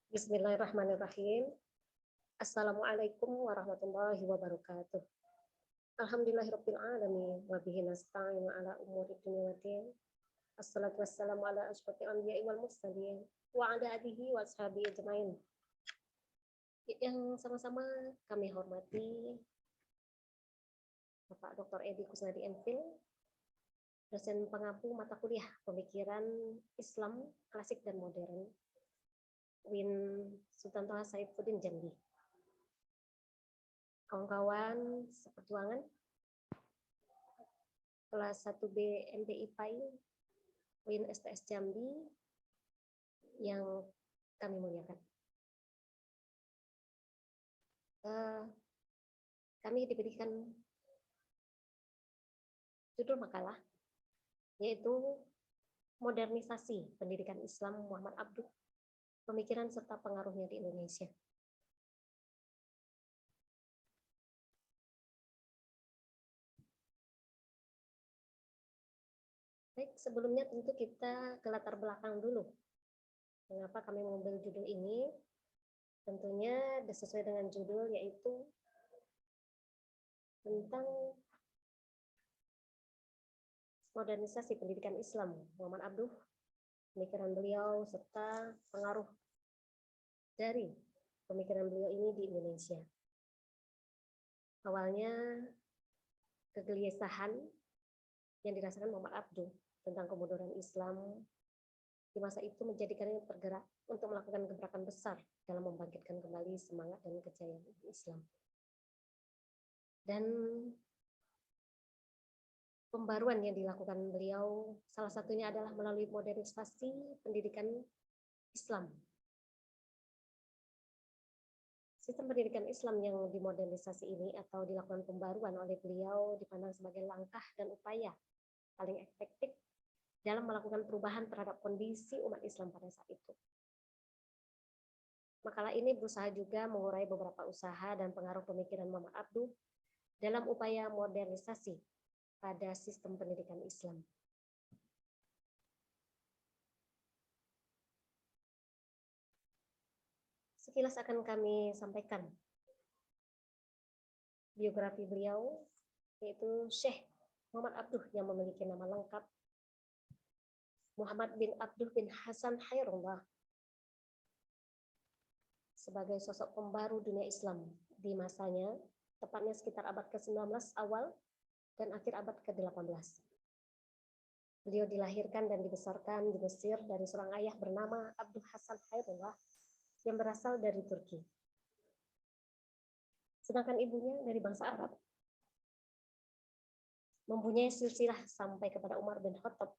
Bismillahirrahmanirrahim. Assalamualaikum warahmatullahi wabarakatuh. Alhamdulillahirabbil alamin wa bihi nasta'inu ala umuri dunya waddin. Assalatu wassalamu ala asyrofil anbiya'i wal mursalin wa ala alihi wa ashabihi ajmain. Yang sama-sama kami hormati Bapak Dr. Edi Kusnadi MPhil, dosen pengampu mata kuliah Pemikiran Islam Klasik dan Modern UIN Sultan Toha Saifuddin Jambi. Kawan-kawan seperjuangan kelas 1B MPI PAI UIN STS Jambi yang kami muliakan. Kami diberikan judul makalah yaitu Modernisasi Pendidikan Islam Muhammad Abduh, Pemikiran serta Pengaruhnya di Indonesia. Baik, sebelumnya tentu kita ke latar belakang dulu. Mengapa kami mengambil judul ini? Tentunya sesuai dengan judul, yaitu tentang modernisasi pendidikan Islam Muhammad Abduh, pemikiran beliau serta pengaruh dari pemikiran beliau ini di Indonesia. Awalnya kegelisahan yang dirasakan Muhammad Abduh tentang kemunduran Islam di masa itu menjadikannya bergerak untuk melakukan gebrakan besar dalam membangkitkan kembali semangat dan kejayaan Islam. Dan pembaruan yang dilakukan beliau salah satunya adalah melalui modernisasi pendidikan Islam. Sistem pendidikan Islam yang dimodernisasi ini atau dilakukan pembaruan oleh beliau dipandang sebagai langkah dan upaya paling efektif dalam melakukan perubahan terhadap kondisi umat Islam pada saat itu. Makalah ini berusaha juga mengurai beberapa usaha dan pengaruh pemikiran Muhammad Abduh dalam upaya modernisasi pada sistem pendidikan Islam. Sekilas akan kami sampaikan biografi beliau, yaitu Syekh Muhammad Abduh yang memiliki nama lengkap Muhammad bin Abduh bin Hasan Khairullah, sebagai sosok pembaru dunia Islam di masanya, tepatnya sekitar abad ke-19 awal dan akhir abad ke-18. Beliau dilahirkan dan dibesarkan di Mesir dari seorang ayah bernama Abduh Hasan Khairullah yang berasal dari Turki. Sedangkan ibunya dari bangsa Arab. Mempunyai silsilah sampai kepada Umar bin Khattab.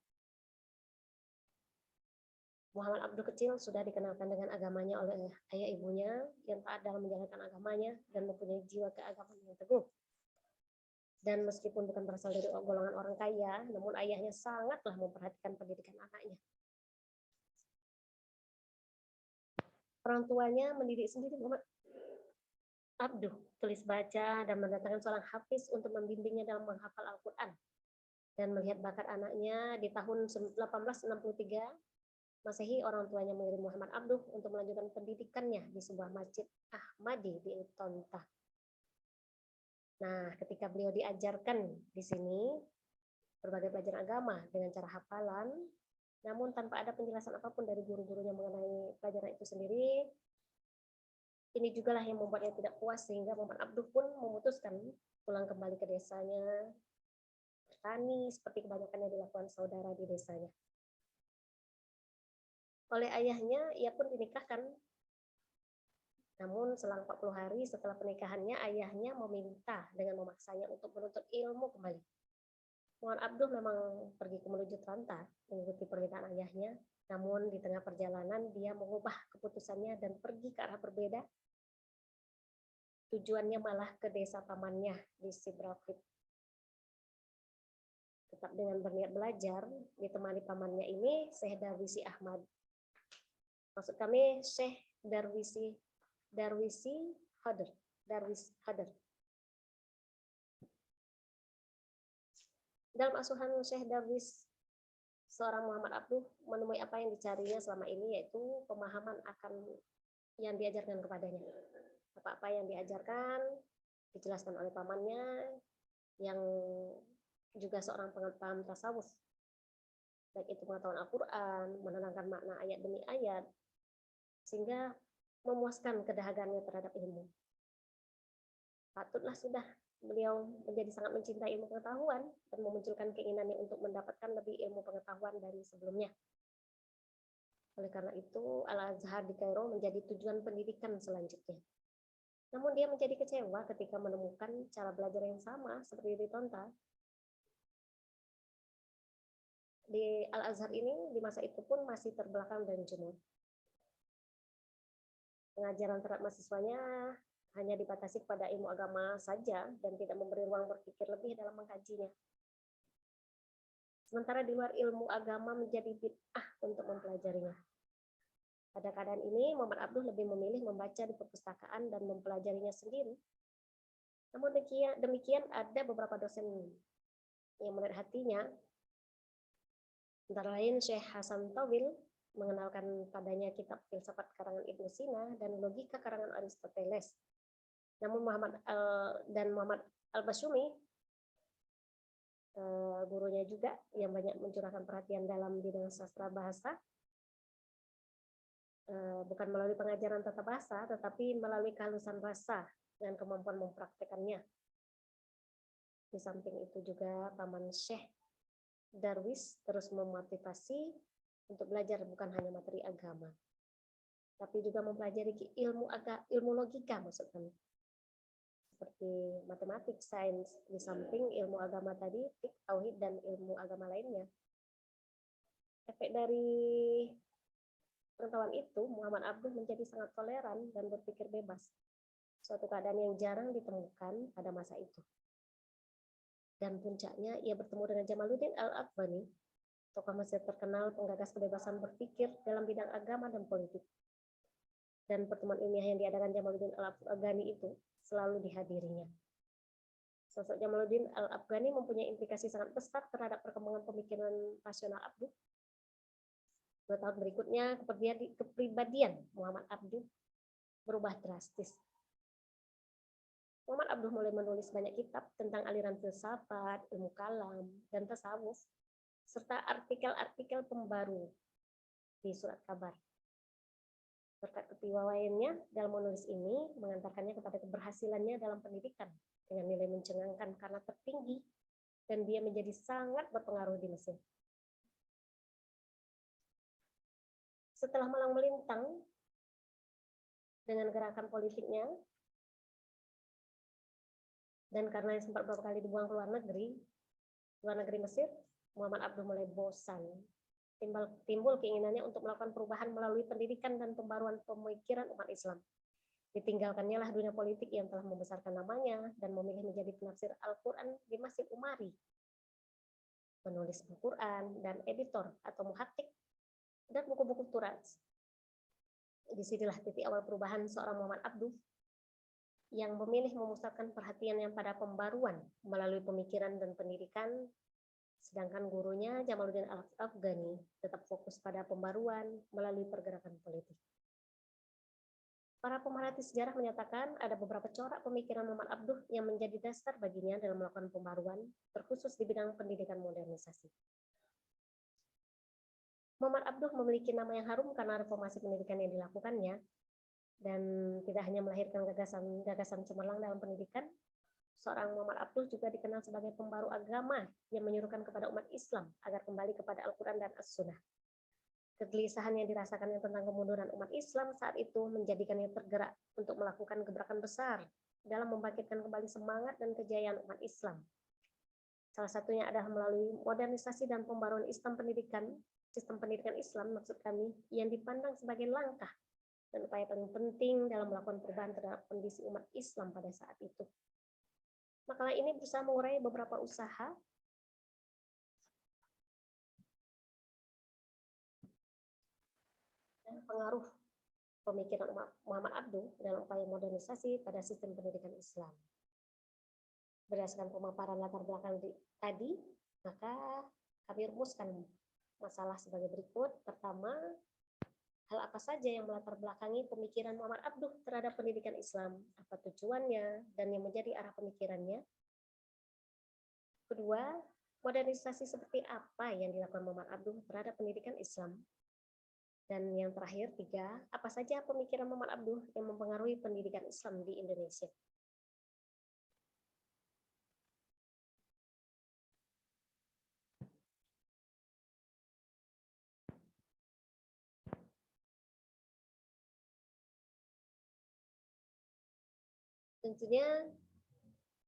Muhammad Abduh kecil sudah dikenalkan dengan agamanya oleh ayah ibunya yang taat dalam menjalankan agamanya dan mempunyai jiwa keagamaan yang teguh. Dan meskipun bukan berasal dari golongan orang kaya, namun ayahnya sangatlah memperhatikan pendidikan anaknya. Orang tuanya mendidik sendiri Muhammad Abduh tulis baca dan mendatangkan seorang hafiz untuk membimbingnya dalam menghafal Al-Quran. Dan melihat bakat anaknya di tahun 1863 Masehi, orang tuanya mengirim Muhammad Abduh untuk melanjutkan pendidikannya di sebuah masjid Ahmadi di Tontah. Nah, ketika beliau diajarkan di sini berbagai pelajaran agama dengan cara hafalan, namun tanpa ada penjelasan apapun dari guru-gurunya mengenai pelajaran itu sendiri, ini jugalah yang membuatnya tidak puas sehingga Muhammad Abduh pun memutuskan pulang kembali ke desanya, bertani seperti kebanyakan yang dilakukan saudara di desanya. Oleh ayahnya, ia pun dinikahkan. Namun selang 40 hari setelah pernikahannya, ayahnya meminta dengan memaksanya untuk menuntut ilmu kembali. Muhammad Abduh memang pergi ke menuju Tranta mengikuti permintaan ayahnya, namun di tengah perjalanan dia mengubah keputusannya dan pergi ke arah berbeda. Tujuannya malah ke desa pamannya di Sibrafit. Tetap dengan berniat belajar, ditemani pamannya ini Syekh Darwisi Ahmad. Maksud kami Syekh Darwis Hader. Dalam asuhan Syekh Darwis, seorang Muhammad Abduh menemui apa yang dicarinya selama ini, yaitu pemahaman akan yang diajarkan kepadanya. Apa-apa yang diajarkan dijelaskan oleh pamannya yang juga seorang paham tasawuf, baik itu pengetahuan Al-Quran, menerangkan makna ayat demi ayat, sehingga memuaskan kedahagannya terhadap ilmu. Patutlah sudah beliau menjadi sangat mencintai ilmu pengetahuan dan memunculkan keinginannya untuk mendapatkan lebih ilmu pengetahuan dari sebelumnya. Oleh karena itu, Al-Azhar di Kairo menjadi tujuan pendidikan selanjutnya. Namun dia menjadi kecewa ketika menemukan cara belajar yang sama seperti di Tonta. Di Al-Azhar ini di masa itu pun masih terbelakang dan jenuh. Pengajaran terhadap mahasiswanya hanya dibatasi pada ilmu agama saja dan tidak memberi ruang berpikir lebih dalam mengkajinya. Sementara di luar ilmu agama menjadi bid'ah untuk mempelajarinya. Pada keadaan ini, Muhammad Abduh lebih memilih membaca di perpustakaan dan mempelajarinya sendiri. Namun demikian ada beberapa dosen yang menarik hatinya. Antara lain Syekh Hasan Tawil mengenalkan padanya kitab filsafat karangan Ibnu Sina dan logika karangan Aristoteles. Namun Muhammad Al-Basyumi, gurunya juga yang banyak mencurahkan perhatian dalam bidang sastra bahasa, bukan melalui pengajaran tata bahasa, tetapi melalui kehalusan rasa dan kemampuan mempraktekannya. Di samping itu juga paman Syekh Darwis terus memotivasi untuk belajar bukan hanya materi agama, tapi juga mempelajari ilmu logika maksud kami. Seperti matematik, sains, di samping ilmu agama tadi, fiqh, tauhid, dan ilmu agama lainnya. Efek dari pengetahuan itu, Muhammad Abduh menjadi sangat toleran dan berpikir bebas. Suatu keadaan yang jarang ditemukan pada masa itu. Dan puncaknya, ia bertemu dengan Jamaluddin Al-Afghani, tokoh Mesir terkenal penggagas kebebasan berpikir dalam bidang agama dan politik. Dan pertemuan ilmiah yang diadakan Jamaluddin Al-Afghani itu selalu dihadirinya. Sosok Jamaluddin Al-Afghani mempunyai implikasi sangat besar terhadap perkembangan pemikiran rasional Abduh. 2 tahun berikutnya, kepribadian Muhammad Abduh berubah drastis. Muhammad Abduh mulai menulis banyak kitab tentang aliran filsafat, ilmu kalam, dan tasawuf, serta artikel-artikel pembaru di surat kabar. Berkat kepiawaiannya dalam menulis ini mengantarkannya kepada keberhasilannya dalam pendidikan dengan nilai mencengangkan karena tertinggi, dan dia menjadi sangat berpengaruh di Mesir. Setelah malang melintang dengan gerakan politiknya, dan karena sempat beberapa kali dibuang ke luar negeri Mesir, Muhammad Abduh mulai bosan. Timbul keinginannya untuk melakukan perubahan melalui pendidikan dan pembaruan pemikiran umat Islam. Ditinggalkannya lah dunia politik yang telah membesarkan namanya dan memilih menjadi penafsir Al-Quran di Masjid Umari, penulis Al-Quran dan editor atau muhakkik dan buku-buku Turats. Disinilah titik awal perubahan seorang Muhammad Abduh yang memilih memusatkan perhatiannya pada pembaruan melalui pemikiran dan pendidikan, sedangkan gurunya Jamaluddin Al-Afghani tetap fokus pada pembaruan melalui pergerakan politik. Para pemerhati sejarah menyatakan ada beberapa corak pemikiran Muhammad Abduh yang menjadi dasar baginya dalam melakukan pembaruan, terkhusus di bidang pendidikan modernisasi. Muhammad Abduh memiliki nama yang harum karena reformasi pendidikan yang dilakukannya, dan tidak hanya melahirkan gagasan cemerlang dalam pendidikan, seorang Muhammad Abduh juga dikenal sebagai pembaru agama yang menyuruhkan kepada umat Islam agar kembali kepada Al-Quran dan As-Sunnah. Kegelisahan yang dirasakannya tentang kemunduran umat Islam saat itu menjadikannya tergerak untuk melakukan gebrakan besar dalam membangkitkan kembali semangat dan kejayaan umat Islam. Salah satunya adalah melalui modernisasi dan pembaruan sistem pendidikan Islam maksud kami, yang dipandang sebagai langkah dan upaya paling penting dalam melakukan perubahan terhadap kondisi umat Islam pada saat itu. Makalah ini berusaha mengurai beberapa usaha dan pengaruh pemikiran Muhammad Abduh dalam upaya modernisasi pada sistem pendidikan Islam. Berdasarkan pemaparan latar belakang tadi, maka kami rumuskan masalah sebagai berikut. Pertama, hal apa apa saja yang melatar belakangi pemikiran Muhammad Abduh terhadap pendidikan Islam, apa tujuannya, dan yang menjadi arah pemikirannya. Kedua, modernisasi seperti apa yang dilakukan Muhammad Abduh terhadap pendidikan Islam. Dan yang terakhir, tiga, apa saja pemikiran Muhammad Abduh yang mempengaruhi pendidikan Islam di Indonesia. Tentunya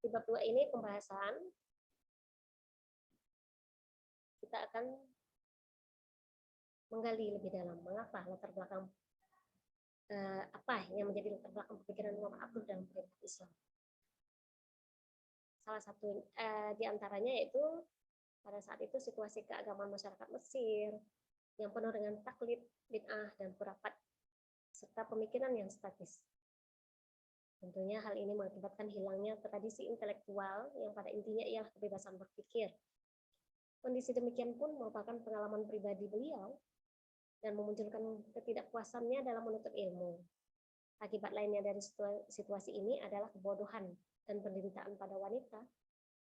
di bab 2 ini pembahasan kita akan menggali lebih dalam mengapa latar belakang apa yang menjadi latar belakang pemikiran Muhammad Abduh dalam pendidikan Islam. Salah satu di antaranya yaitu pada saat itu situasi keagamaan masyarakat Mesir yang penuh dengan taklid, bid'ah, dan khurafat serta pemikiran yang statis. Tentunya hal ini mengakibatkan hilangnya tradisi intelektual yang pada intinya ialah kebebasan berpikir. Kondisi demikian pun merupakan pengalaman pribadi beliau dan memunculkan ketidakpuasannya dalam menuntut ilmu. Akibat lainnya dari situasi ini adalah kebodohan dan penderitaan pada wanita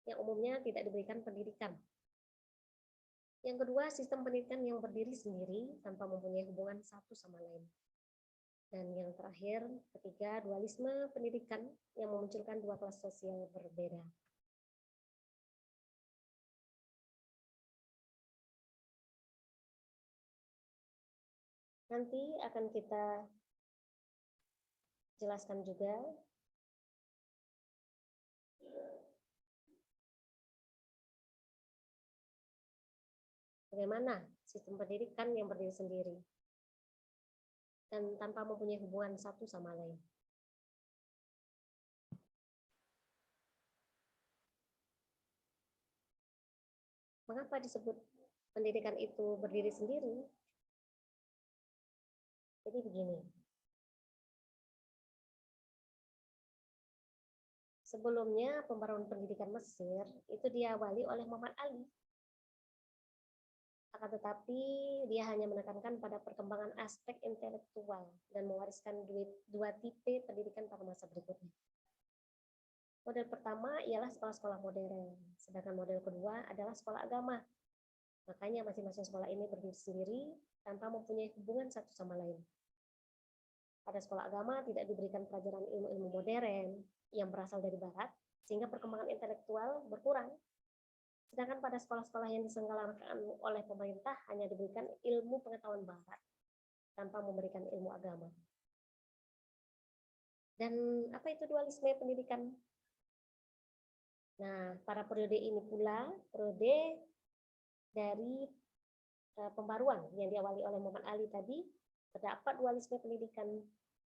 yang umumnya tidak diberikan pendidikan. Yang kedua, sistem pendidikan yang berdiri sendiri tanpa mempunyai hubungan satu sama lain. Dan yang terakhir, ketiga, dualisme pendidikan yang memunculkan dua kelas sosial berbeda. Nanti akan kita jelaskan juga bagaimana sistem pendidikan yang berdiri sendiri dan tanpa mempunyai hubungan satu sama lain. Mengapa disebut pendidikan itu berdiri sendiri? Jadi begini. Sebelumnya pembaruan pendidikan Mesir itu diawali oleh Muhammad Ali. Akan tetapi dia hanya menekankan pada perkembangan aspek intelektual dan mewariskan dua tipe pendidikan pada masa berikutnya. Model pertama ialah sekolah-sekolah modern, sedangkan model kedua adalah sekolah agama. Makanya masing-masing sekolah ini berdiri sendiri tanpa mempunyai hubungan satu sama lain. Pada sekolah agama tidak diberikan pelajaran ilmu-ilmu modern yang berasal dari barat, sehingga perkembangan intelektual berkurang. Sedangkan pada sekolah-sekolah yang diselenggarakan oleh pemerintah hanya diberikan ilmu pengetahuan barat tanpa memberikan ilmu agama. Dan apa itu dualisme pendidikan? Nah, pada periode ini pula, periode dari pembaruan yang diawali oleh Muhammad Ali tadi, terdapat dualisme pendidikan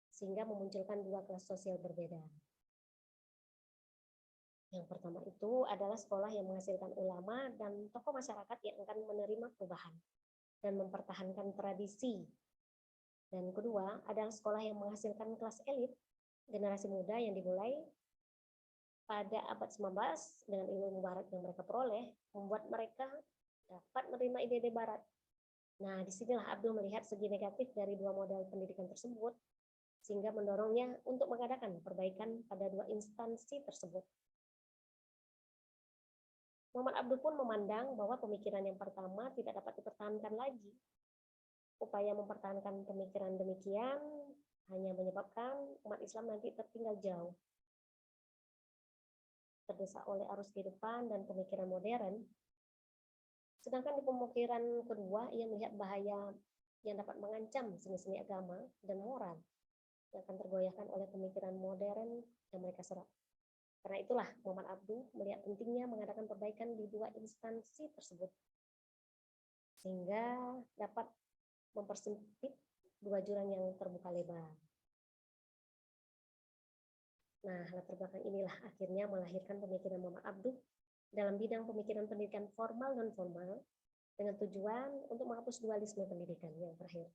sehingga memunculkan dua kelas sosial berbeda. Yang pertama itu adalah sekolah yang menghasilkan ulama dan tokoh masyarakat yang akan menerima perubahan dan mempertahankan tradisi. Dan kedua adalah sekolah yang menghasilkan kelas elit, generasi muda yang dimulai pada abad 19 dengan ilmu barat yang mereka peroleh, membuat mereka dapat menerima ide-ide barat. Nah, disinilah Abdul melihat segi negatif dari dua model pendidikan tersebut, sehingga mendorongnya untuk mengadakan perbaikan pada dua instansi tersebut. Muhammad Abduh pun memandang bahwa pemikiran yang pertama tidak dapat dipertahankan lagi. Upaya mempertahankan pemikiran demikian hanya menyebabkan umat Islam nanti tertinggal jauh, terdesak oleh arus kehidupan dan pemikiran modern. Sedangkan di pemikiran kedua, ia melihat bahaya yang dapat mengancam seni-seni agama dan moral yang akan tergoyahkan oleh pemikiran modern yang mereka serap. Karena itulah Muhammad Abduh melihat pentingnya mengadakan perbaikan di dua instansi tersebut, sehingga dapat mempersempit dua jurang yang terbuka lebar. Nah, latar belakang inilah akhirnya melahirkan pemikiran Muhammad Abduh dalam bidang pemikiran pendidikan formal dan formal dengan tujuan untuk menghapus dualisme pendidikan yang terakhir.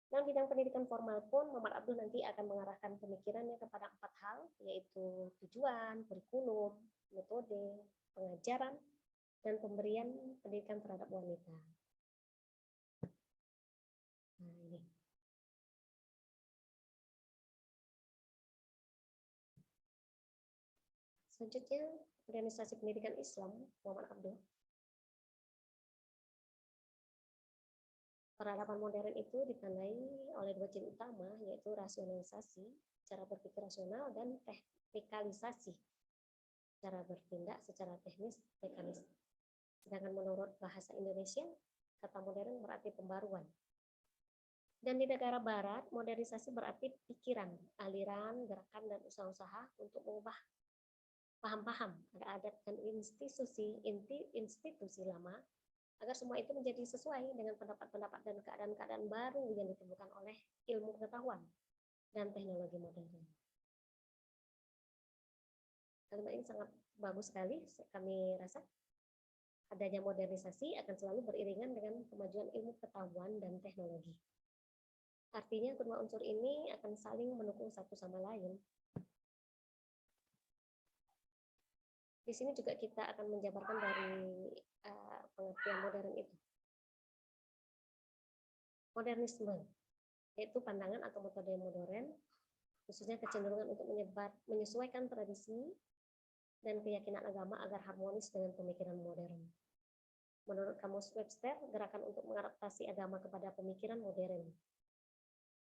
Dalam bidang pendidikan formal pun, Muhammad Abduh nanti akan mengarahkan pemikirannya kepada 4 hal, yaitu tujuan, kurikulum, metode, pengajaran, dan pemberian pendidikan terhadap wanita. Nah, ini. Selanjutnya, organisasi pendidikan Islam, Muhammad Abdul. Peradaban modern itu ditandai oleh dua ciri utama, yaitu rasionalisasi, cara berpikir rasional, dan teknikalisasi, cara bertindak secara teknis mekanis. Sedangkan menurut bahasa Indonesia, kata modern berarti pembaruan. Dan di negara barat, modernisasi berarti pikiran, aliran, gerakan, dan usaha-usaha untuk mengubah paham-paham, adat, dan institusi lama, agar semua itu menjadi sesuai dengan pendapat-pendapat dan keadaan-keadaan baru yang ditemukan oleh ilmu pengetahuan dan teknologi modern. Kalimat ini sangat bagus sekali, kami rasa. Adanya modernisasi akan selalu beriringan dengan kemajuan ilmu pengetahuan dan teknologi. Artinya kedua unsur ini akan saling mendukung satu sama lain. Di sini juga kita akan menjabarkan dari pengertian modern itu. Modernisme, yaitu pandangan atau metode modern, khususnya kecenderungan untuk menyesuaikan tradisi dan keyakinan agama agar harmonis dengan pemikiran modern. Menurut Kamus Webster, gerakan untuk mengadaptasi agama kepada pemikiran modern,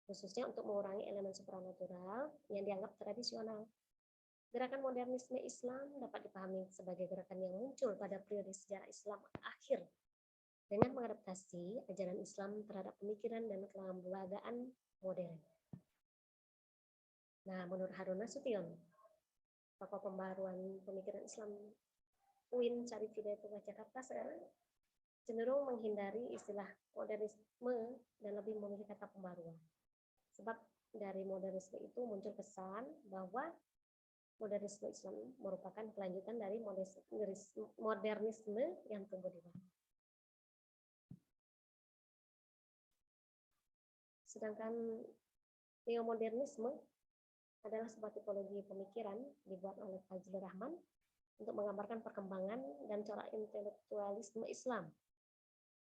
khususnya untuk mengurangi elemen supranatural yang dianggap tradisional. Gerakan modernisme Islam dapat dipahami sebagai gerakan yang muncul pada periode sejarah Islam akhir dengan mengadaptasi ajaran Islam terhadap pemikiran dan kelembagaan modern. Nah, menurut Harun Nasution, tokoh pembaruan pemikiran Islam UIN Syarif Hidayatullah Jakarta sekarang cenderung menghindari istilah modernisme dan lebih memilih kata pembaruan. Sebab dari modernisme itu muncul kesan bahwa modernisme Islam merupakan kelanjutan dari modernisme yang tumbuh di barat. Sedangkan neomodernisme adalah sebuah tipologi pemikiran dibuat oleh Fajrul Rahman untuk menggambarkan perkembangan dan corak intelektualisme Islam.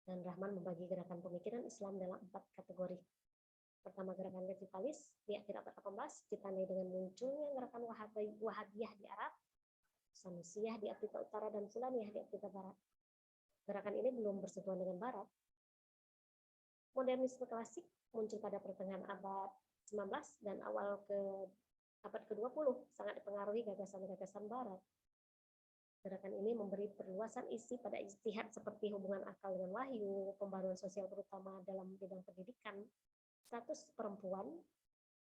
Dan Rahman membagi gerakan pemikiran Islam dalam 4 kategori. Pertama, gerakan revivalis di akhir abad 18 ditandai dengan munculnya gerakan Wahabiyah di Arab, Sanusiyah di Afrika Utara, dan Fulaniyah di Afrika Barat. Gerakan ini belum bersentuhan dengan Barat. Modernisme klasik muncul pada pertengahan abad 19 dan awal ke abad ke-20, sangat dipengaruhi gagasan-gagasan Barat. Gerakan ini memberi perluasan isi pada ijtihad seperti hubungan akal dengan wahyu, pembaruan sosial terutama dalam bidang pendidikan, status perempuan,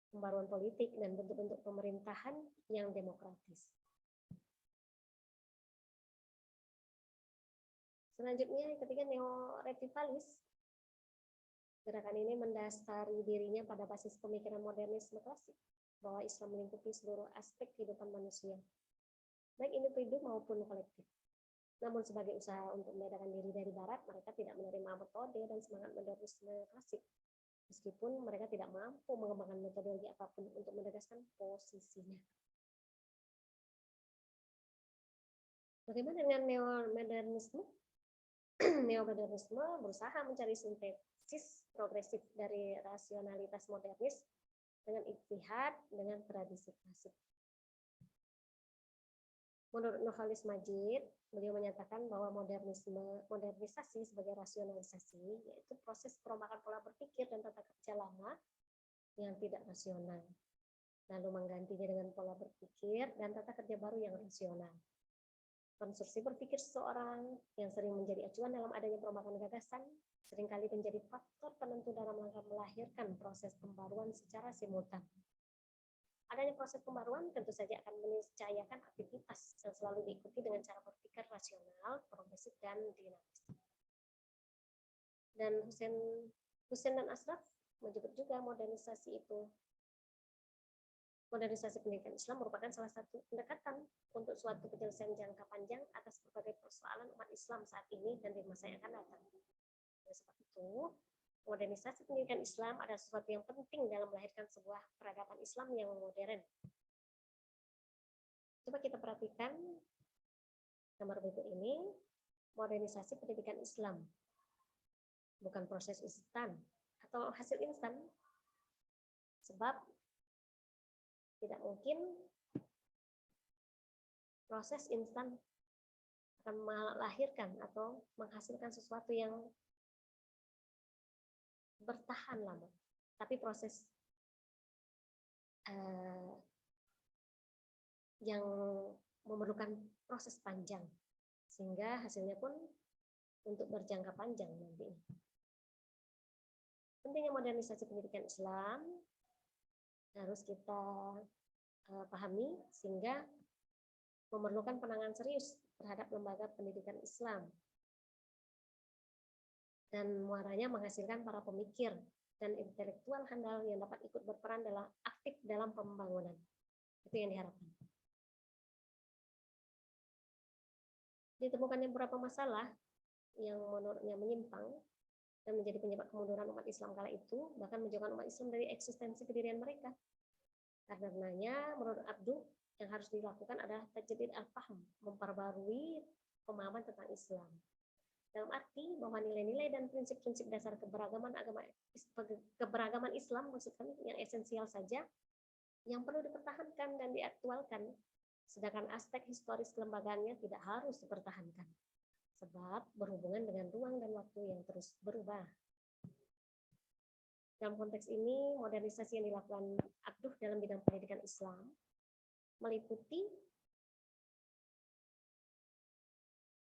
pembaruan politik, dan bentuk-bentuk pemerintahan yang demokratis. Selanjutnya, yang ketiga, neo-revivalis. Gerakan ini mendasari dirinya pada basis pemikiran modernisme klasik, bahwa Islam melingkupi seluruh aspek kehidupan manusia, baik individu maupun kolektif. Namun sebagai usaha untuk membedakan diri dari Barat, mereka tidak menerima metode dan semangat modernisme klasik, meskipun mereka tidak mampu mengembangkan metodologi apapun untuk menegaskan posisinya. Bagaimana dengan neomodernisme? Neomodernisme berusaha mencari sintesis progresif dari rasionalitas modernis dengan ijtihad dengan tradisi klasik. Menurut Nurholis Majid, beliau menyatakan bahwa modernisasi sebagai rasionalisasi, yaitu proses perombakan pola berpikir dan tata kerja lama yang tidak rasional, lalu menggantinya dengan pola berpikir dan tata kerja baru yang rasional. Konstruksi berpikir seseorang yang sering menjadi acuan dalam adanya perombakan gagasan seringkali menjadi faktor penentu dalam langkah melahirkan proses pembaruan secara simultan. Adanya proses pembaruan tentu saja akan meniscayakan aktivitas yang selalu diikuti dengan cara berpikir rasional, progresif, dan dinamis. Dan Hussein dan Ashraf menyebut juga modernisasi Modernisasi pendidikan Islam merupakan salah satu pendekatan untuk suatu penyelesaian jangka panjang atas berbagai persoalan umat Islam saat ini dan di masa yang akan datang. Oleh sebab itu, modernisasi pendidikan Islam adalah sesuatu yang penting dalam melahirkan sebuah peradaban Islam yang modern. Coba kita perhatikan gambar berikut ini, modernisasi pendidikan Islam. Bukan proses instan atau hasil instan. Sebab tidak mungkin proses instan akan melahirkan atau menghasilkan sesuatu yang bertahan lama. Tapi proses yang memerlukan proses panjang, sehingga hasilnya pun untuk berjangka panjang nanti. Pentingnya modernisasi pendidikan Islam harus kita pahami, sehingga memerlukan penanganan serius terhadap lembaga pendidikan Islam, dan muaranya menghasilkan para pemikir dan intelektual handal yang dapat ikut berperan dalam aktif dalam pembangunan. Itu yang diharapkan. Ditemukannya beberapa masalah yang menurutnya menyimpang dan menjadi penyebab kemunduran umat Islam kala itu, bahkan menjauhkan umat Islam dari eksistensi kedirian mereka. Karenanya, menurut Abduh, yang harus dilakukan adalah tajdid al-fahm, memperbarui pemahaman tentang Islam. Dalam arti bahwa nilai-nilai dan prinsip-prinsip dasar keberagaman Islam, maksud kami yang esensial saja, yang perlu dipertahankan dan diaktualkan, sedangkan aspek historis kelembagaannya tidak harus dipertahankan, sebab berhubungan dengan ruang dan waktu yang terus berubah. Dalam konteks ini, modernisasi yang dilakukan Abduh dalam bidang pendidikan Islam meliputi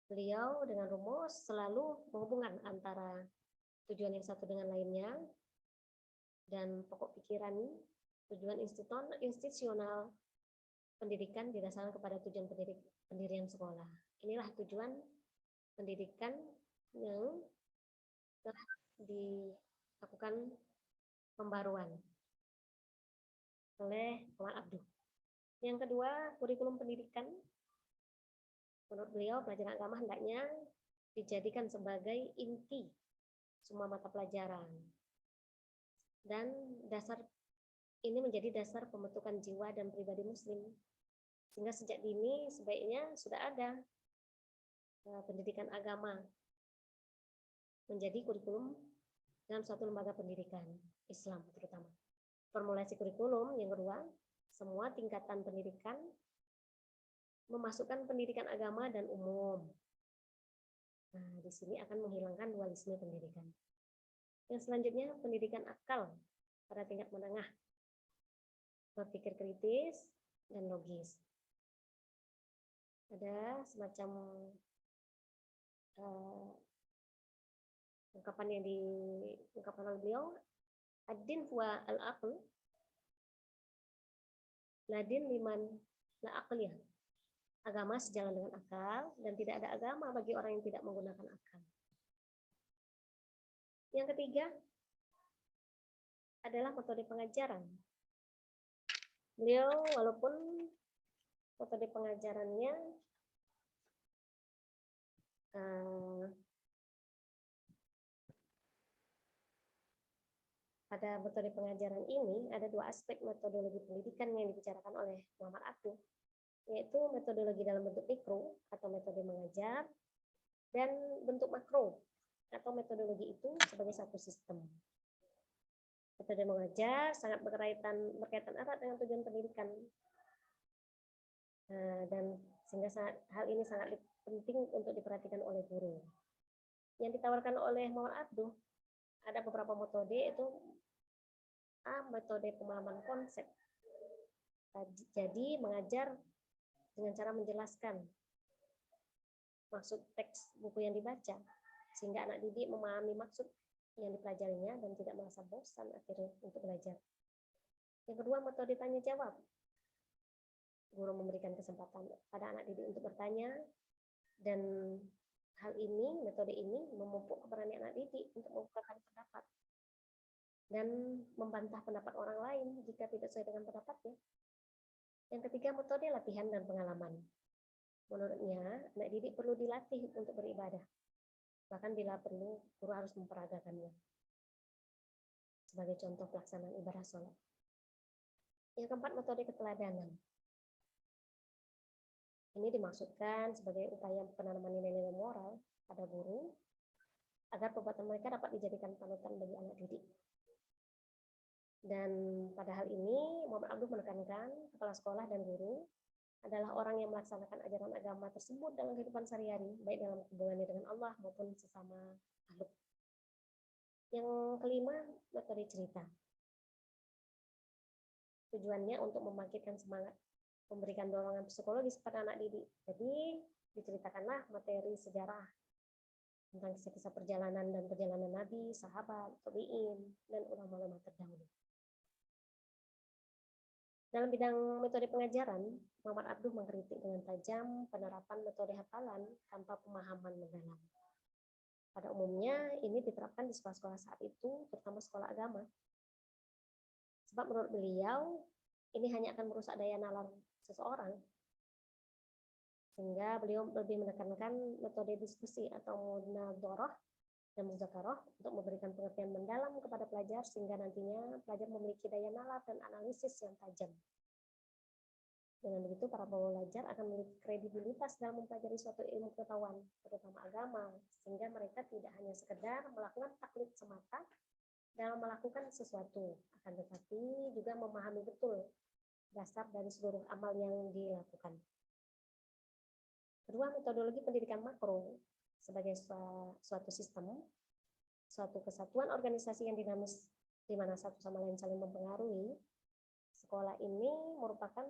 beliau dengan rumus selalu menghubungkan antara tujuan yang satu dengan lainnya, dan pokok pikiran tujuan institusional pendidikan didasarkan kepada tujuan pendirian sekolah. Inilah tujuan pendidikan yang telah dilakukan pembaruan oleh Muhammad Abduh. Yang kedua, kurikulum pendidikan. Menurut beliau, pelajaran agama hendaknya dijadikan sebagai inti semua mata pelajaran. Dan dasar ini menjadi dasar pembentukan jiwa dan pribadi muslim. Sehingga sejak dini sebaiknya sudah ada pendidikan agama menjadi kurikulum dalam suatu lembaga pendidikan Islam terutama. Formulasi kurikulum yang kedua, semua tingkatan pendidikan memasukkan pendidikan agama dan umum. Nah, di sini akan menghilangkan dualisme pendidikan. Yang selanjutnya, pendidikan akal pada tingkat menengah, berpikir kritis dan logis. Ada semacam ungkapan yang diungkapkan oleh beliau, ad-din huwa al-aql, ladin liman la aqliyah. Agama sejalan dengan akal, dan tidak ada agama bagi orang yang tidak menggunakan akal. Yang ketiga adalah metode pengajaran. Beliau walaupun metode pengajarannya pada metode pengajaran ini ada dua aspek metodologi pendidikan yang dibicarakan oleh Muhammad Abduh, yaitu metodologi dalam bentuk mikro atau metode mengajar, dan bentuk makro atau metodologi itu sebagai satu sistem. Metode mengajar sangat berkaitan erat dengan tujuan pendidikan, dan sehingga hal ini sangat penting untuk diperhatikan oleh guru. Yang ditawarkan oleh Muhammad Abduh ada beberapa metode, itu metode pemahaman konsep. Jadi mengajar dengan cara menjelaskan maksud teks buku yang dibaca, sehingga anak didik memahami maksud yang dipelajarinya dan tidak merasa bosan akhirnya untuk belajar. Yang kedua, metode tanya jawab. Guru memberikan kesempatan pada anak didik untuk bertanya, dan metode ini memupuk keberanian anak didik untuk mengungkapkan pendapat dan membantah pendapat orang lain jika tidak sesuai dengan pendapatnya. Yang ketiga, metode latihan dan pengalaman. Menurutnya, anak didik perlu dilatih untuk beribadah. Bahkan bila perlu, guru harus memperagakannya. Sebagai contoh pelaksanaan ibadah sholat. Yang keempat, metode keteladanan. Ini dimaksudkan sebagai upaya penanaman nilai-nilai moral pada guru, agar perbuatan mereka dapat dijadikan panutan bagi anak didik. Dan pada hal ini, Muhammad Abduh menekankan kepala sekolah dan guru adalah orang yang melaksanakan ajaran agama tersebut dalam kehidupan sehari-hari, baik dalam hubungannya dengan Allah maupun sesama makhluk. Yang kelima, metode cerita. Tujuannya untuk membangkitkan semangat, memberikan dorongan psikologis pada anak didik. Jadi diceritakanlah materi sejarah tentang kisah-kisah perjalanan dan perjalanan Nabi, sahabat, tabi'in, dan ulama-ulama terdahulu. Dalam bidang metode pengajaran, Muhammad Abduh mengkritik dengan tajam penerapan metode hafalan tanpa pemahaman mendalam. Pada umumnya ini diterapkan di sekolah-sekolah saat itu, terutama sekolah agama. Sebab menurut beliau, ini hanya akan merusak daya nalar seseorang. Sehingga beliau lebih menekankan metode diskusi atau munadharah dan muzakarah untuk memberikan pengertian mendalam kepada pelajar sehingga nantinya pelajar memiliki daya nalar dan analisis yang tajam. Dengan begitu para pelajar akan memiliki kredibilitas dalam mempelajari suatu ilmu pengetahuan, terutama agama, sehingga mereka tidak hanya sekedar melakukan taklid semata dalam melakukan sesuatu, akan tetapi juga memahami betul dasar dari seluruh amal yang dilakukan. Kedua, metodologi pendidikan makro sebagai suatu sistem, suatu kesatuan organisasi yang dinamis di mana satu sama lain saling mempengaruhi. Sekolah ini merupakan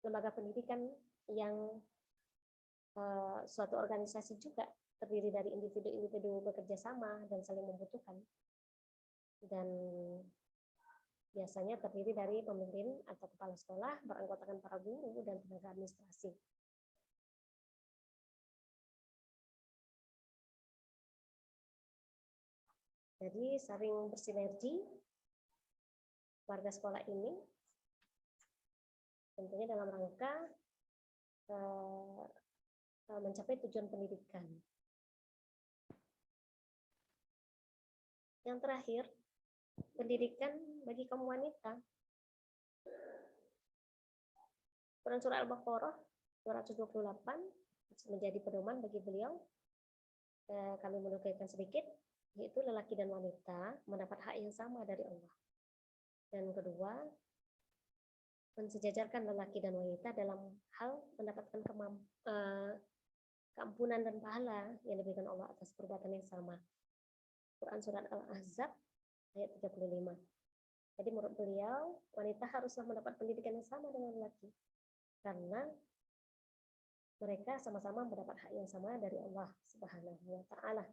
lembaga pendidikan yang suatu organisasi juga terdiri dari individu-individu bekerja sama dan saling membutuhkan. Dan biasanya terdiri dari pemimpin atau kepala sekolah beranggotakan para guru dan tenaga administrasi. Jadi saling bersinergi warga sekolah ini tentunya dalam rangka mencapai tujuan pendidikan. Yang terakhir, pendidikan bagi kaum wanita. Quran Surah Al-Baqarah 228 menjadi pedoman bagi beliau. Kami menukilkan sedikit, yaitu lelaki dan wanita mendapat hak yang sama dari Allah. Dan kedua, mensejajarkan lelaki dan wanita dalam hal mendapatkan keampunan dan pahala yang diberikan Allah atas perbuatan yang sama. Quran Surat Al-Ahzab ayat 35. Jadi menurut beliau, wanita haruslah mendapat pendidikan yang sama dengan lelaki. Karena mereka sama-sama mendapat hak yang sama dari Allah Subhanahu wa Ta'ala.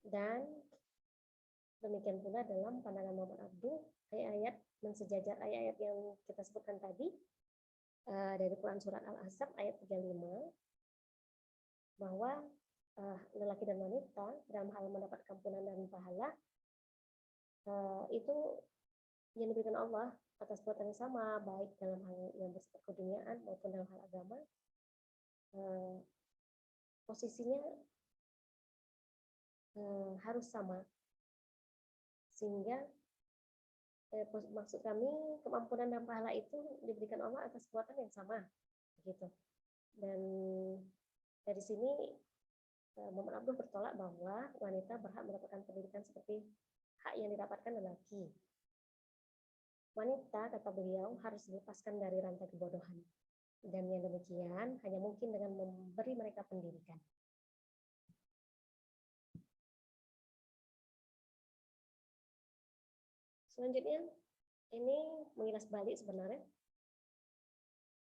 Dan demikian pula dalam pandangan Muhammad Abduh, ayat-ayat mensejajar ayat-ayat yang kita sebutkan tadi dari Quran Surat Al-Ahzab ayat 35, bahwa lelaki dan wanita dalam hal mendapat ampunan dan pahala itu yang diberikan Allah atas perbuatan yang sama, baik dalam hal yang bersifat keduniaan maupun dalam hal agama. Posisinya harus sama, sehingga maksud kami keampunan dan pahala itu diberikan Allah atas perbuatan yang sama, begitu. Dan dari sini Muhammad Abduh bertolak bahwa wanita berhak mendapatkan pendidikan seperti hak yang didapatkan lelaki. Wanita, kata beliau, harus dilepaskan dari rantai kebodohan. Dan yang demikian hanya mungkin dengan memberi mereka pendidikan. Selanjutnya, ini mengilas balik sebenarnya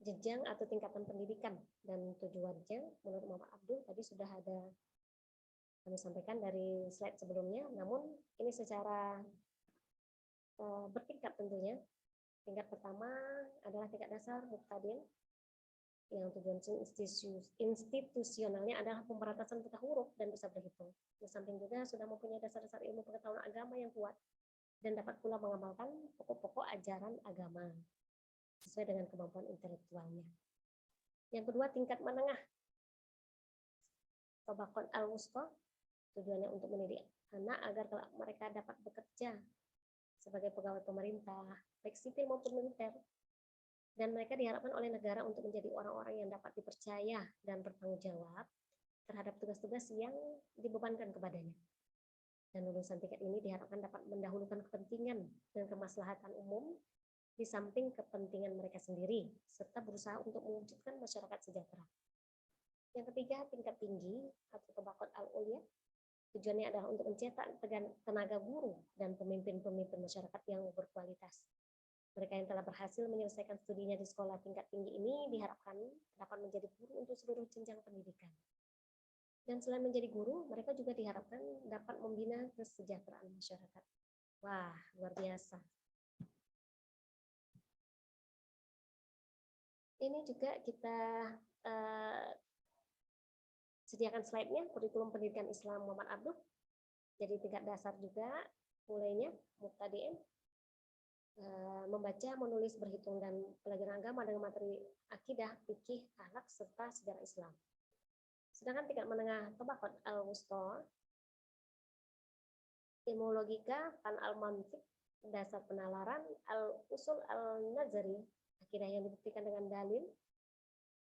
jenjang atau tingkatan pendidikan dan tujuannya menurut Muhammad Abduh tadi sudah ada kami sampaikan dari slide sebelumnya, namun ini secara bertingkat tentunya. Tingkat pertama adalah tingkat dasar muktadin, yang tujuan institusionalnya adalah pemberantasan buta huruf dan bisa berhitung. Di samping juga sudah mempunyai dasar-dasar ilmu pengetahuan agama yang kuat dan dapat pula mengamalkan pokok-pokok ajaran agama sesuai dengan kemampuan intelektualnya. Yang kedua, tingkat menengah, Tabaqat al-Wusta, tujuannya untuk mendidik anak agar mereka dapat bekerja sebagai pegawai pemerintah, baik sipil maupun militer. Dan mereka diharapkan oleh negara untuk menjadi orang-orang yang dapat dipercaya dan bertanggung jawab terhadap tugas-tugas yang dibebankan kepadanya. Dan lulusan tingkat ini diharapkan dapat mendahulukan kepentingan dan kemaslahatan umum di samping kepentingan mereka sendiri, serta berusaha untuk mewujudkan masyarakat sejahtera. Yang ketiga, tingkat tinggi atau tabaqat al-ulya. Tujuannya adalah untuk mencetak tenaga guru dan pemimpin-pemimpin masyarakat yang berkualitas. Mereka yang telah berhasil menyelesaikan studinya di sekolah tingkat tinggi ini diharapkan dapat menjadi guru untuk seluruh jenjang pendidikan. Dan selain menjadi guru, mereka juga diharapkan dapat membina kesejahteraan masyarakat. Wah, luar biasa. Ini juga kita sediakan slide-nya, kurikulum pendidikan Islam Muhammad Abduh. Jadi tingkat dasar juga, mulainya mubtadi'in, membaca, menulis, berhitung, dan pelajaran agama dengan materi akidah, fikih, akhlak, serta sejarah Islam. Sedangkan tingkat menengah tabaqat al-wusta, ilmu logika, tan al-mantiq, dasar penalaran, al-usul al-nazari, akidah yang dibuktikan dengan dalil,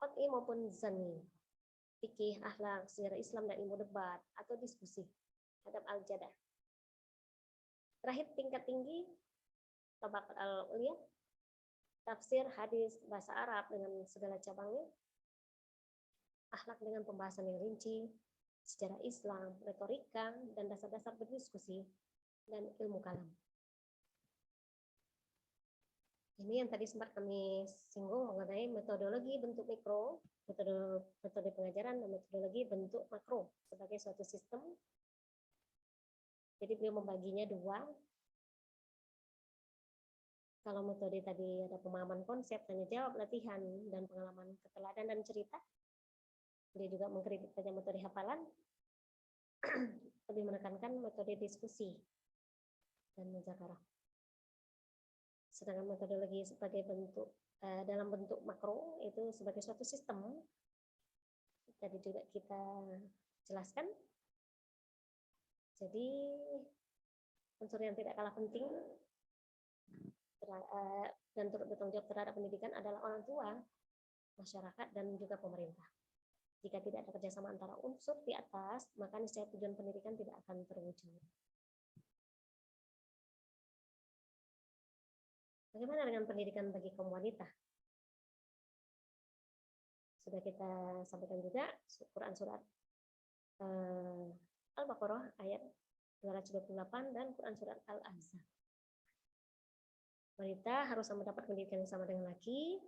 qat'i maupun zanni, fikih, akhlak, sejarah Islam, dan ilmu debat atau diskusi, adab al-jadah. Terakhir tingkat tinggi tabaqat al-ulya, tafsir, hadis, bahasa Arab dengan segala cabangnya, akhlak dengan pembahasan yang rinci, sejarah Islam, retorika, dan dasar-dasar berdiskusi, dan ilmu kalam. Ini yang tadi sempat kami singgung mengenai metodologi bentuk mikro, metode pengajaran, dan metodologi bentuk makro sebagai suatu sistem. Jadi beliau membaginya dua. Kalau metode tadi ada pemahaman konsep, tanya jawab, latihan, dan pengalaman keteladan dan cerita. Dia juga mengkritik pada metode hafalan, lebih menekankan metode diskusi dan muzakarah. Sedangkan metodologi sebagai bentuk dalam bentuk makro itu sebagai suatu sistem. Tadi juga kita jelaskan. Jadi unsur yang tidak kalah penting dan turut bertanggung jawab terhadap pendidikan adalah orang tua, masyarakat, dan juga pemerintah. Jika tidak ada kerjasama antara unsur di atas, maka niscaya tujuan pendidikan tidak akan terwujud. Bagaimana dengan pendidikan bagi kaum wanita? Sudah kita sampaikan juga Quran surat Al-Baqarah ayat 228 dan Quran surat Al-Ahzab. Wanita harus mendapat pendidikan yang sama dengan laki.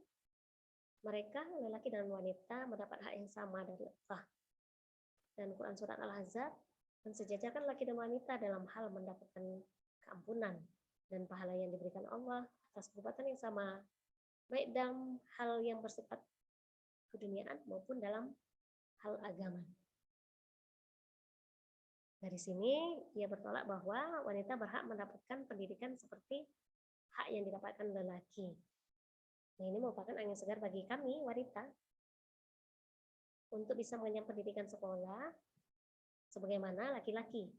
Mereka, lelaki dan wanita, mendapat hak yang sama dari Allah. Dan Quran surat Al-Ahzab mensejajarkan laki dan wanita dalam hal mendapatkan keampunan dan pahala yang diberikan Allah atas perbuatan yang sama, baik dalam hal yang bersifat keduniaan maupun dalam hal agama. Dari sini ia bertolak bahwa wanita berhak mendapatkan pendidikan seperti hak yang didapatkan lelaki. Nah, ini merupakan angin segar bagi kami wanita untuk bisa mengenyam pendidikan sekolah sebagaimana laki-laki.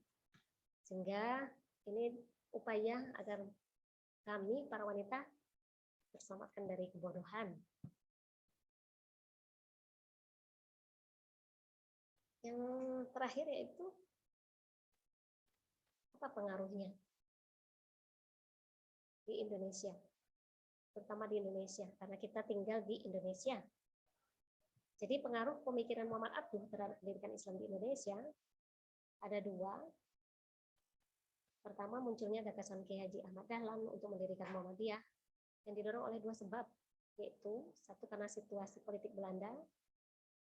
Sehingga ini upaya agar kami para wanita terselamatkan dari kebodohan. Yang terakhir yaitu apa pengaruhnya di Indonesia, terutama di Indonesia, karena kita tinggal di Indonesia. Jadi pengaruh pemikiran Muhammad Abduh terhadap pendidikan Islam di Indonesia ada dua. Pertama, munculnya gagasan Kiai Haji Ahmad Dahlan untuk mendirikan Muhammadiyah yang didorong oleh dua sebab, yaitu satu karena situasi politik Belanda,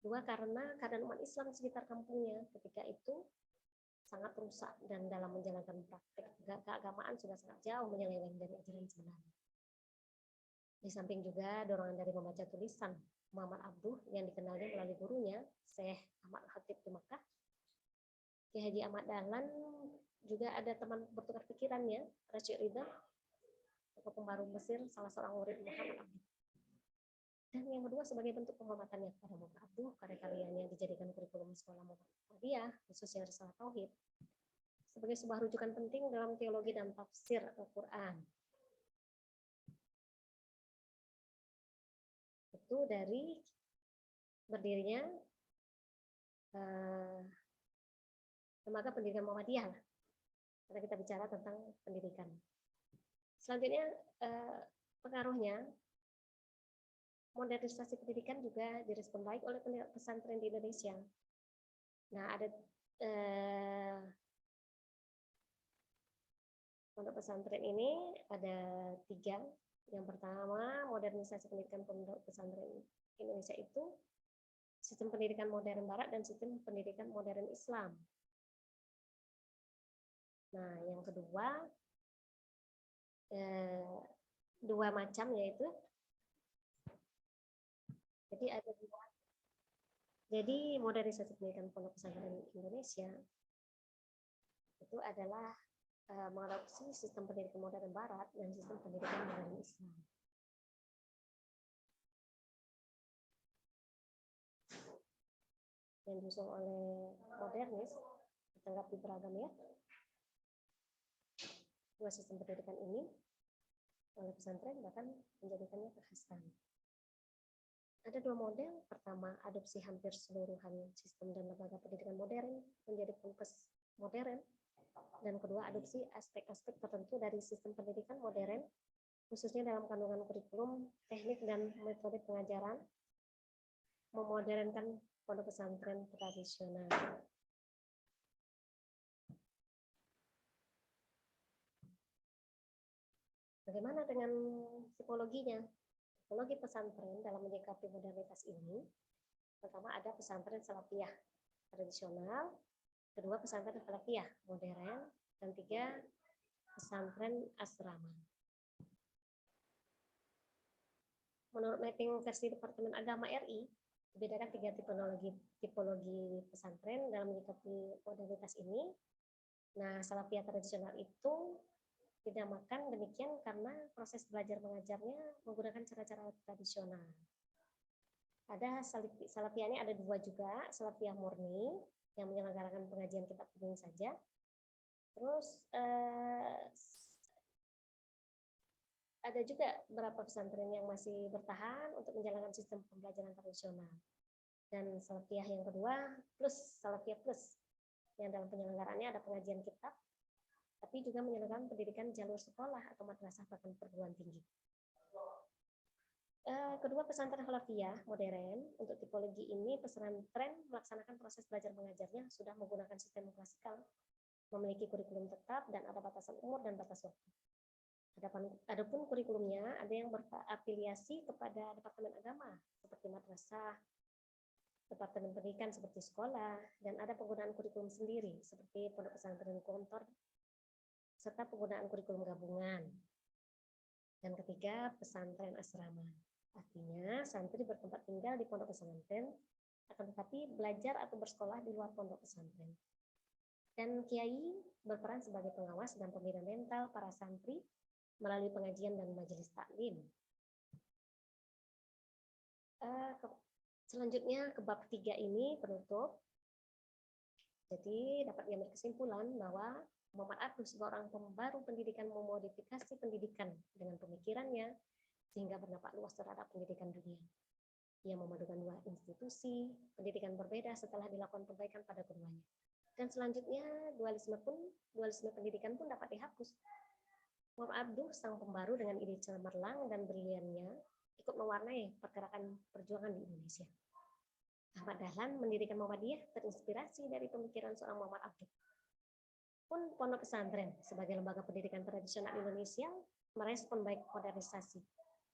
dua karena keadaan umat Islam di sekitar kampungnya ketika itu sangat rusak dan dalam menjalankan praktek keagamaan sudah sangat jauh menyeleweng dari ajaran sebenarnya. Di samping juga dorongan dari membaca tulisan Muhammad Abduh yang dikenalnya melalui gurunya Syekh Ahmad Khatib di Makkah, Kiai Haji Ahmad Dahlan juga ada teman bertukar pikirannya, Rasyid Ridha, tokoh pembaru Mesir, salah seorang murid Muhammad Abduh. Dan yang kedua sebagai bentuk penghormatannya kepada Muhammad Abduh, karya-karyanya dijadikan kurikulum sekolah Muhammadiyah, khususnya Risalah Tauhid, sebagai sebuah rujukan penting dalam teologi dan tafsir Al-Quran. Itu dari berdirinya lembaga pendidikan Muhammadiyah, karena kita bicara tentang pendidikan. Selanjutnya pengaruhnya, modernisasi pendidikan juga direspon baik oleh pesantren di Indonesia. Nah, ada pondok pesantren ini ada 3. Yang pertama, modernisasi pendidikan pondok pesantren Indonesia itu sistem pendidikan modern Barat dan sistem pendidikan modern Islam. Nah, yang kedua, 2 macam yaitu, jadi ada 2. Jadi modernisasi pendidikan pondok pesantren Indonesia itu adalah mengadopsi sistem pendidikan modern Barat dan sistem pendidikan modern Islam. Yang diusung oleh modernis, ditanggapi beragam ya. 2 sistem pendidikan ini oleh pesantren bahkan menjadikannya kekhasan. Ada 2 model. Pertama, adopsi hampir seluruhan sistem dan lembaga pendidikan modern menjadi pondok modern. Dan kedua, adopsi aspek-aspek tertentu dari sistem pendidikan modern, khususnya dalam kandungan kurikulum, teknik, dan metode pengajaran, memodernkan pondok pesantren tradisional. Bagaimana dengan tipologinya? Tipologi pesantren dalam menyikapi modernitas ini, pertama ada pesantren salafiyah tradisional, kedua pesantren salafiyah modern, dan 3 pesantren asrama. Menurut mapping versi Departemen Agama RI, dibedakan 3 tipologi pesantren dalam menyikapi modernitas ini. Nah, salafiyah tradisional itu dinamakan demikian karena proses belajar mengajarnya menggunakan cara-cara tradisional. Ada salafiyah ini ada 2 juga, salafiyah murni yang menyelenggarakan pengajian kitab kuning saja. Terus ada juga beberapa pesantren yang masih bertahan untuk menjalankan sistem pembelajaran tradisional. Dan salafiyah yang kedua plus salafiyah plus yang dalam penyelenggaraannya ada pengajian kitab, tapi juga menyelenggarakan pendidikan jalur sekolah atau madrasah bahkan perguruan tinggi. Kedua pesantren salafiyah modern, untuk tipologi ini pesantren melaksanakan proses belajar mengajarnya sudah menggunakan sistem klasikal, memiliki kurikulum tetap dan ada batasan umur dan batas waktu. Adapun kurikulumnya ada yang berafiliasi kepada Departemen Agama seperti madrasah, Departemen Pendidikan seperti sekolah, dan ada penggunaan kurikulum sendiri seperti pondok pesantren kontor serta penggunaan kurikulum gabungan. Dan ketiga, pesantren asrama. Artinya, santri bertempat tinggal di pondok pesantren, akan tetapi belajar atau bersekolah di luar pondok pesantren. Dan kiai berperan sebagai pengawas dan pembina mental para santri melalui pengajian dan majelis taklim. Selanjutnya ke bab 3 ini penutup. Jadi dapat diambil kesimpulan bahwa Muhammad Abduh seorang pembaru pendidikan memodifikasi pendidikan dengan pemikirannya sehingga berdampak luas terhadap pendidikan dunia. Ia memadukan 2 institusi pendidikan berbeda setelah dilakukan perbaikan pada keduanya. Dan selanjutnya dualisme pendidikan pun dapat dihapus. Muhammad Abduh sang pembaru dengan ide cemerlang dan briliannya ikut mewarnai pergerakan perjuangan di Indonesia. Ahmad Dahlan mendirikan Muhammadiyah terinspirasi dari pemikiran seorang Muhammad Abduh. Pun pondok pesantren sebagai lembaga pendidikan tradisional Indonesia merespon baik modernisasi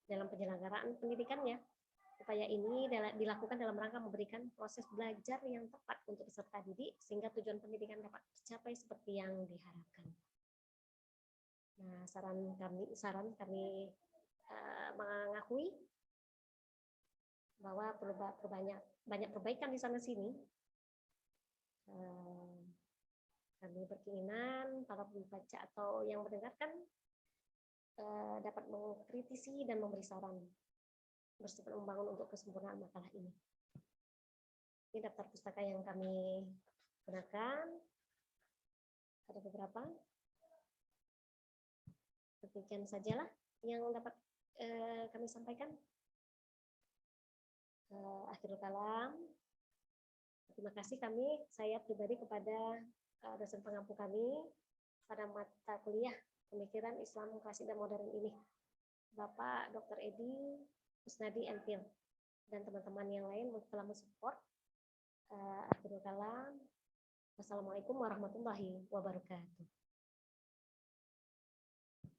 dalam penyelenggaraan pendidikannya. Upaya ini dilakukan dalam rangka memberikan proses belajar yang tepat untuk peserta didik sehingga tujuan pendidikan dapat tercapai seperti yang diharapkan. Nah, saran kami mengakui bahwa perlu banyak perbaikan di sana sini. Kami berkeinginan para pembaca atau yang mendengarkan dapat mengkritisi dan memberi saran bersifat membangun untuk kesempurnaan makalah ini. Ini daftar pustaka yang kami gunakan. Ada beberapa. Demikian sajalah yang dapat kami sampaikan. Akhirul kalam. Terima kasih saya pribadi kepada dosen pengampu kami pada mata kuliah pemikiran Islam klasik dan modern ini. Bapak Dr. Edi Kusnadi Entil, dan teman-teman yang lain telah mensupport. Akhirul kalam. Wassalamualaikum warahmatullahi wabarakatuh.